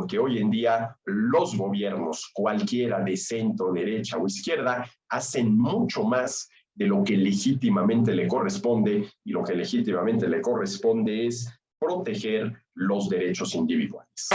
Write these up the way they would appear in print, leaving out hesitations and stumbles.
porque hoy en día los gobiernos, cualquiera de centro, derecha o izquierda, hacen mucho más de lo que legítimamente le corresponde, y lo que legítimamente le corresponde es proteger los derechos individuales.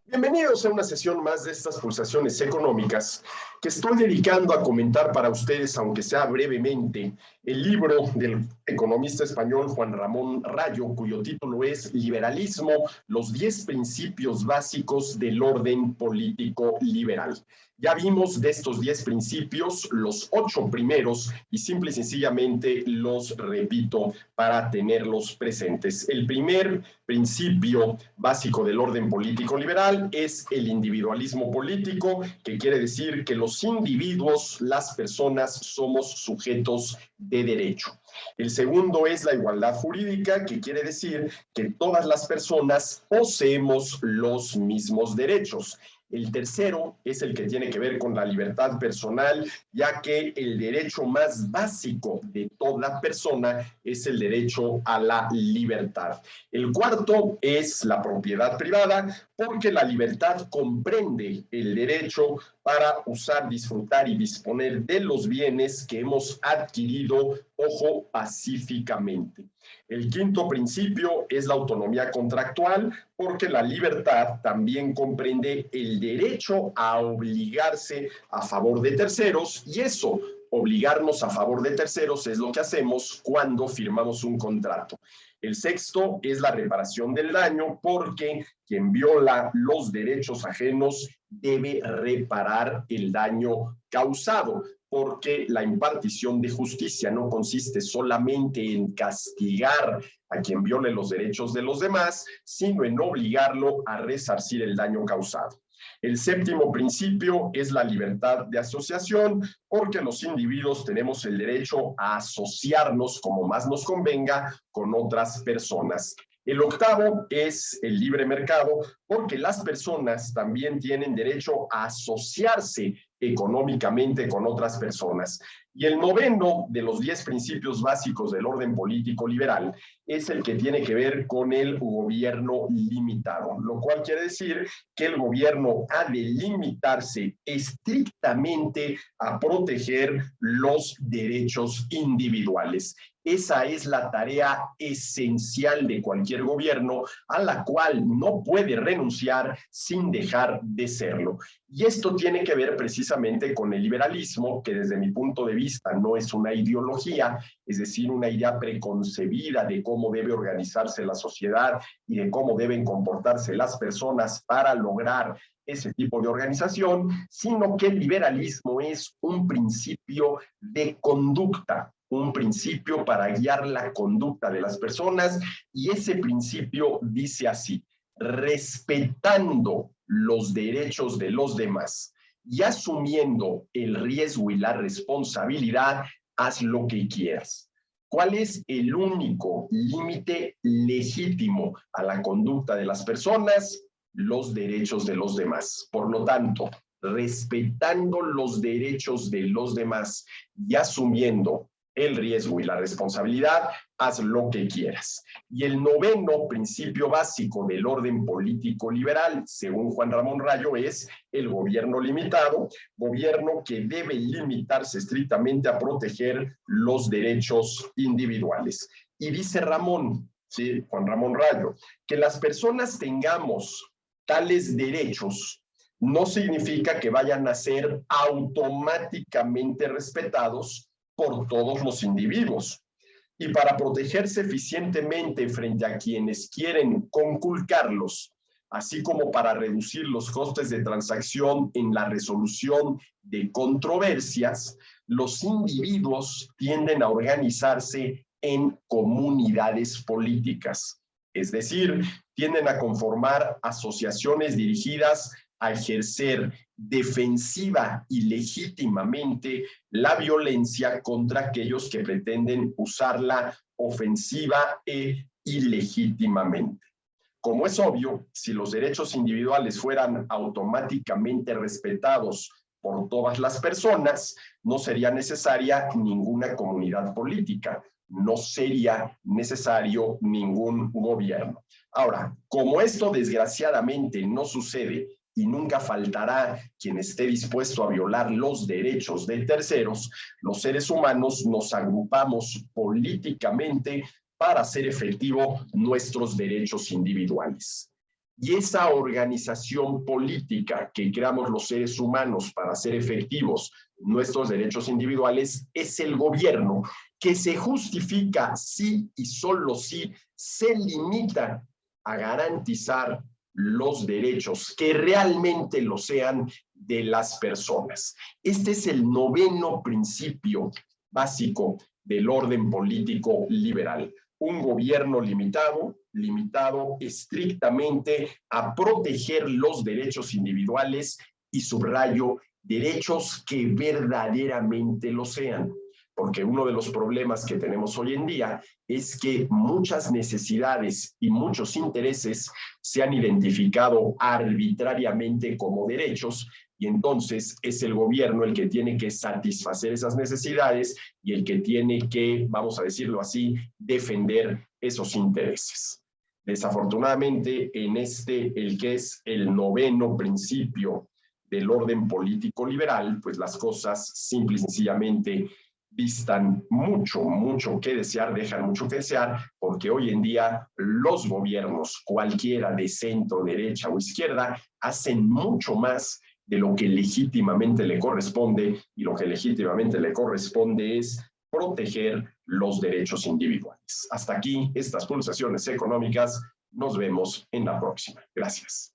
Bienvenidos a una sesión más de estas pulsaciones económicas que estoy dedicando a comentar para ustedes, aunque sea brevemente, el libro del economista español Juan Ramón Rayo, cuyo título es Liberalismo, los 10 principios básicos del orden político liberal. Ya vimos de estos 10 principios los 8 primeros y simple y sencillamente los repito para tenerlos presentes. El primer principio básico del orden político liberal es el individualismo político, que quiere decir que los individuos, las personas, somos sujetos de derecho. El segundo es la igualdad jurídica, que quiere decir que todas las personas poseemos los mismos derechos. El tercero es el que tiene que ver con la libertad personal, ya que el derecho más básico de toda persona es el derecho a la libertad. El cuarto es la propiedad privada, porque la libertad comprende el derecho para usar, disfrutar y disponer de los bienes que hemos adquirido, ojo, pacíficamente. El quinto principio es la autonomía contractual, porque la libertad también comprende el derecho a obligarse a favor de terceros, y eso, obligarnos a favor de terceros, es lo que hacemos cuando firmamos un contrato. El sexto es la reparación del daño, porque quien viola los derechos ajenos debe reparar el daño causado, porque la impartición de justicia no consiste solamente en castigar a quien viole los derechos de los demás, sino en obligarlo a resarcir el daño causado. El séptimo principio es la libertad de asociación, porque los individuos tenemos el derecho a asociarnos como más nos convenga con otras personas. El octavo es el libre mercado, porque las personas también tienen derecho a asociarse económicamente con otras personas. Y el noveno de los 10 principios básicos del orden político liberal es el que tiene que ver con el gobierno limitado, lo cual quiere decir que el gobierno ha de limitarse estrictamente a proteger los derechos individuales. Esa es la tarea esencial de cualquier gobierno, a la cual no puede renunciar sin dejar de serlo. Y esto tiene que ver precisamente con el liberalismo, que desde mi punto de vista no es una ideología, es decir, una idea preconcebida de cómo debe organizarse la sociedad y de cómo deben comportarse las personas para lograr ese tipo de organización, sino que el liberalismo es un principio de conducta, un principio para guiar la conducta de las personas, y ese principio dice así: respetando los derechos de los demás y asumiendo el riesgo y la responsabilidad, haz lo que quieras. ¿Cuál es el único límite legítimo a la conducta de las personas? Los derechos de los demás. Por lo tanto, respetando los derechos de los demás y asumiendo el riesgo y la responsabilidad, haz lo que quieras. Y el noveno principio básico del orden político liberal, según Juan Ramón Rayo, es el gobierno limitado, gobierno que debe limitarse estrictamente a proteger los derechos individuales. Y dice Ramón, ¿sí? Juan Ramón Rayo, que las personas tengamos tales derechos no significa que vayan a ser automáticamente respetados por todos los individuos. Y para protegerse eficientemente frente a quienes quieren conculcarlos, así como para reducir los costes de transacción en la resolución de controversias, los individuos tienden a organizarse en comunidades políticas, es decir, tienden a conformar asociaciones dirigidas a ejercer defensiva y legítimamente la violencia contra aquellos que pretenden usarla ofensiva e ilegítimamente. Como es obvio, si los derechos individuales fueran automáticamente respetados por todas las personas, no sería necesaria ninguna comunidad política, no sería necesario ningún gobierno. Ahora, como esto desgraciadamente no sucede y nunca faltará quien esté dispuesto a violar los derechos de terceros, los seres humanos nos agrupamos políticamente para hacer efectivo nuestros derechos individuales. Y esa organización política que creamos los seres humanos para hacer efectivos nuestros derechos individuales es el gobierno, que se justifica si y solo si se limita a garantizar los derechos que realmente lo sean de las personas. Este es el noveno principio básico del orden político liberal. Un gobierno limitado estrictamente a proteger los derechos individuales y, subrayo, derechos que verdaderamente lo sean. Porque uno de los problemas que tenemos hoy en día es que muchas necesidades y muchos intereses se han identificado arbitrariamente como derechos, y entonces es el gobierno el que tiene que satisfacer esas necesidades y el que tiene que, vamos a decirlo así, defender esos intereses. Desafortunadamente, en el que es el noveno principio del orden político liberal, pues las cosas simple y sencillamente distan mucho que desear, dejan mucho que desear, porque hoy en día los gobiernos, cualquiera de centro, derecha o izquierda, hacen mucho más de lo que legítimamente le corresponde, y lo que legítimamente le corresponde es proteger los derechos individuales. Hasta aquí estas pulsaciones económicas. Nos vemos en la próxima. Gracias.